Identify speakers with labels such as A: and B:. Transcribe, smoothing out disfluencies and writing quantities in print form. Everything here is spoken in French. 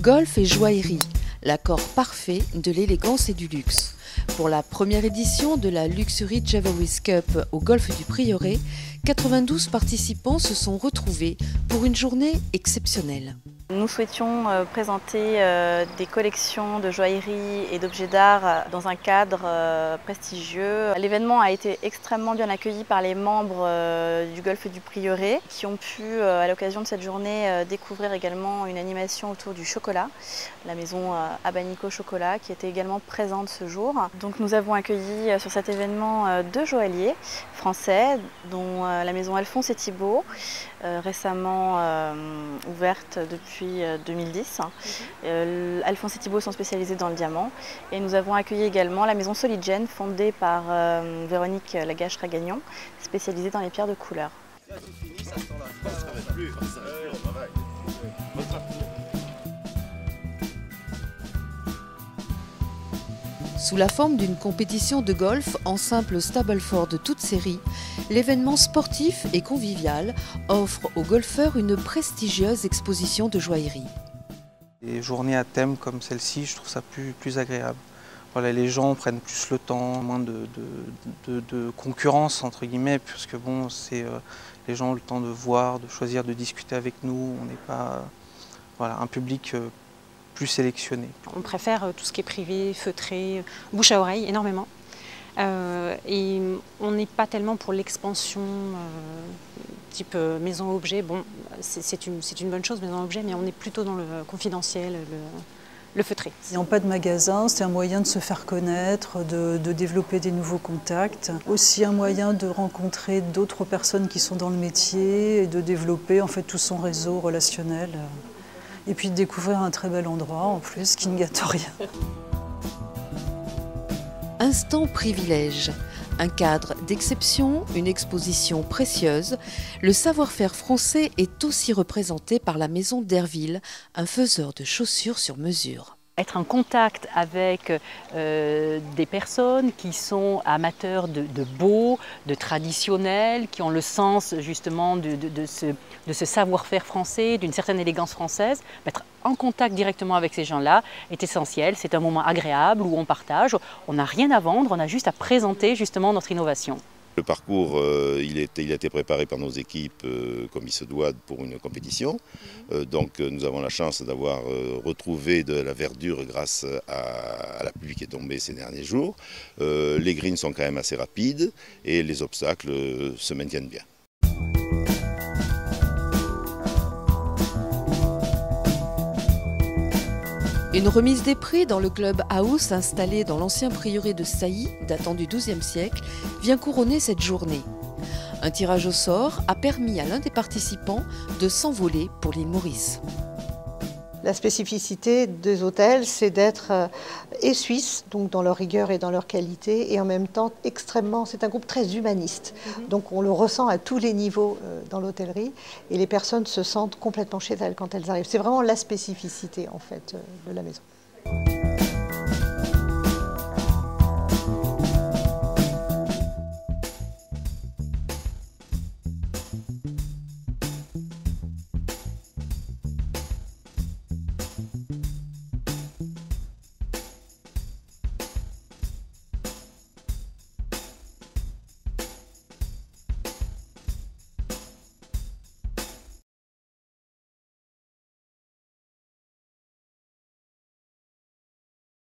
A: Golf et joaillerie, l'accord parfait de l'élégance et du luxe. Pour la première édition de la Luxury Jewelries Cup au golfe du Prieuré, 92 participants se sont retrouvés pour une journée exceptionnelle.
B: Nous souhaitions présenter des collections de joaillerie et d'objets d'art dans un cadre prestigieux. L'événement a été extrêmement bien accueilli par les membres du golfe du Prieuré qui ont pu, à l'occasion de cette journée, découvrir également une animation autour du chocolat, la maison Abanico Chocolat qui était également présente ce jour. Donc nous avons accueilli sur cet événement deux joailliers français, dont la maison Alphonse et Thibault, récemment ouverte depuis 2010. Alphonse et Thibault sont spécialisés dans le diamant. Et nous avons accueilli également la maison Soligen, fondée par Véronique Lagache-Ragagnon, spécialisée dans les pierres de couleur.
A: Sous la forme d'une compétition de golf en simple Stableford de toute série, l'événement sportif et convivial offre aux golfeurs une prestigieuse exposition de joaillerie.
C: Les journées à thème comme celle-ci, je trouve ça plus agréable. Voilà, les gens prennent plus le temps, moins de concurrence entre guillemets, puisque bon, les gens ont le temps de voir, de choisir, de discuter avec nous. On n'est pas un public plus sélectionné.
D: On préfère tout ce qui est privé, feutré, bouche à oreille, énormément. Et on n'est pas tellement pour l'expansion type maison-objet. Bon, c'est une bonne chose, maison-objet, mais on est plutôt dans le confidentiel, le feutré.
E: N'ayant pas de magasin, c'est un moyen de se faire connaître, de développer des nouveaux contacts. Aussi un moyen de rencontrer d'autres personnes qui sont dans le métier et de développer en fait tout son réseau relationnel. Et puis de découvrir un très bel endroit en plus qui ne gâte rien.
A: Instant privilège, un cadre d'exception, une exposition précieuse. Le savoir-faire français est aussi représenté par la maison d'Herville, un faiseur de chaussures sur mesure.
F: Être en contact avec des personnes qui sont amateurs de beau, de traditionnel, qui ont le sens justement de ce savoir-faire français, d'une certaine élégance française. Être en contact directement avec ces gens-là est essentiel. C'est un moment agréable où on partage. On n'a rien à vendre, on a juste à présenter justement notre innovation.
G: Le parcours, il a été préparé par nos équipes comme il se doit pour une compétition. Donc nous avons la chance d'avoir retrouvé de la verdure grâce à la pluie qui est tombée ces derniers jours. Les greens sont quand même assez rapides et les obstacles se maintiennent bien.
A: Une remise des prix dans le club house installé dans l'ancien prieuré de Sailly, datant du XIIe siècle, vient couronner cette journée. Un tirage au sort a permis à l'un des participants de s'envoler pour l'île Maurice.
H: La spécificité des hôtels, c'est d'être suisses, donc dans leur rigueur et dans leur qualité, et en même temps c'est un groupe très humaniste. Donc on le ressent à tous les niveaux dans l'hôtellerie, et les personnes se sentent complètement chez elles quand elles arrivent. C'est vraiment la spécificité en fait de la maison.